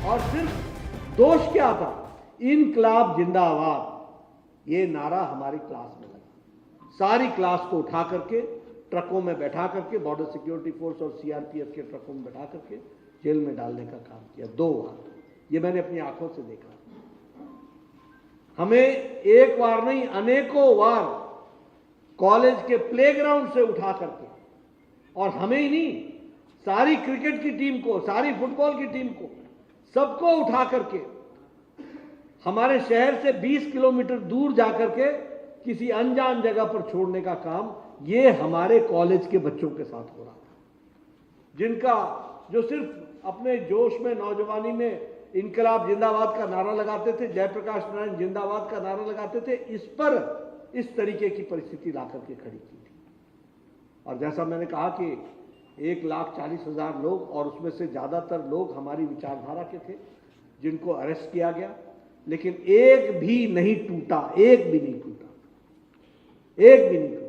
और सिर्फ दोष क्या था, इनकलाब जिंदाबाद, ये नारा हमारी क्लास में लगा। सारी क्लास को उठा करके ट्रकों में बैठा करके, बॉर्डर सिक्योरिटी फोर्स और सीआरपीएफ के ट्रकों में बैठा करके जेल में डालने का काम किया 2 बार। ये मैंने अपनी आंखों से देखा। हमें एक बार नहीं, अनेकों बार कॉलेज के प्लेग्राउंड से उठा करके, और हमें ही नहीं, सारी क्रिकेट की टीम को, सारी फुटबॉल की टीम को, सबको उठा करके हमारे शहर से 20 किलोमीटर दूर जाकर के किसी अनजान जगह पर छोड़ने का काम ये हमारे कॉलेज के बच्चों के साथ हो रहा था, जिनका जो सिर्फ अपने जोश में, नौजवानी में इनकलाब जिंदाबाद का नारा लगाते थे, जयप्रकाश नारायण जिंदाबाद का नारा लगाते थे, इस पर इस तरीके की परिस्थिति ला करके खड़ी की थी। और जैसा मैंने कहा कि 1,40,000 लोग, और उसमें से ज्यादातर लोग हमारी विचारधारा के थे, जिनको अरेस्ट किया गया, लेकिन एक भी नहीं टूटा, एक भी नहीं टूटा, एक भी नहीं टूटा।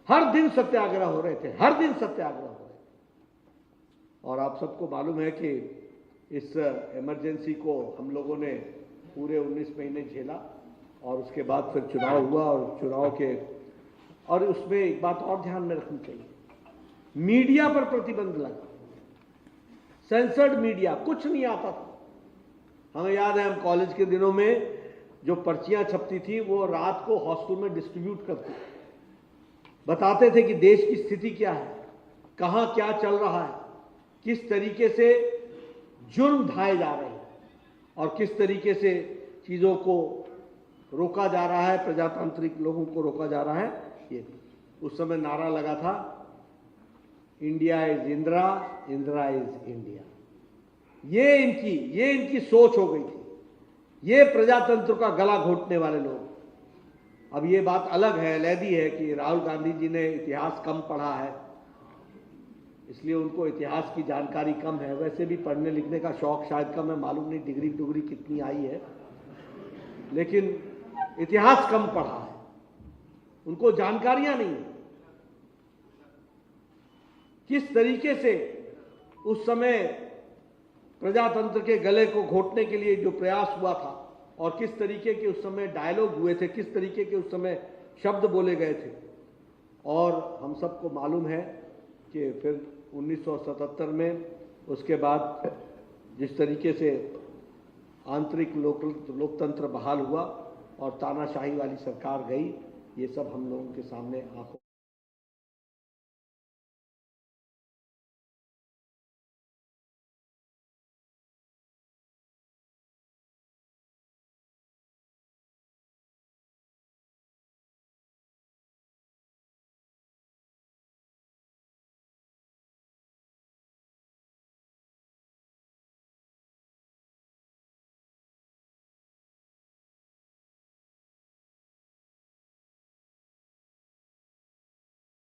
हर दिन सत्याग्रह हो रहे थे, हर दिन सत्याग्रह हो रहे थे। और आप सबको मालूम है कि इस इमरजेंसी को हम लोगों ने पूरे 19 महीने झेला, और उसके बाद फिर चुनाव हुआ, और चुनाव के, और उसमें एक बात और ध्यान में रखनी चाहिए, मीडिया पर प्रतिबंध लगा, सेंसर्ड मीडिया, कुछ नहीं आता था। हमें याद है, हम कॉलेज के दिनों में जो पर्चियां छपती थी वो रात को हॉस्टल में डिस्ट्रीब्यूट करते, बताते थे कि देश की स्थिति क्या है, कहां क्या चल रहा है, किस तरीके से जुर्म ढाए जा रहे हैं, और किस तरीके से चीजों को रोका जा रहा है, प्रजातांत्रिक लोगों को रोका जा रहा है। ये उस समय नारा लगा था, India is Indira, Indira is India. ये इनकी सोच हो गई थी, ये प्रजातंत्र का गला घोटने वाले लोग। अब ये बात अलग है, अलैदी है कि राहुल गांधी जी ने इतिहास कम पढ़ा है, इसलिए उनको इतिहास की जानकारी कम है। वैसे भी पढ़ने लिखने का शौक शायद कम है, मालूम नहीं डिग्री कितनी आई है, लेकिन इतिहास कम पढ़ा है, उनको जानकारियां नहीं है किस तरीके से उस समय प्रजातंत्र के गले को घोटने के लिए जो प्रयास हुआ था, और किस तरीके के उस समय डायलॉग हुए थे, किस तरीके के उस समय शब्द बोले गए थे। और हम सबको मालूम है कि फिर 1977 में उसके बाद जिस तरीके से आंतरिक लोकतंत्र बहाल हुआ और तानाशाही वाली सरकार गई, ये सब हम लोगों के सामने आंखों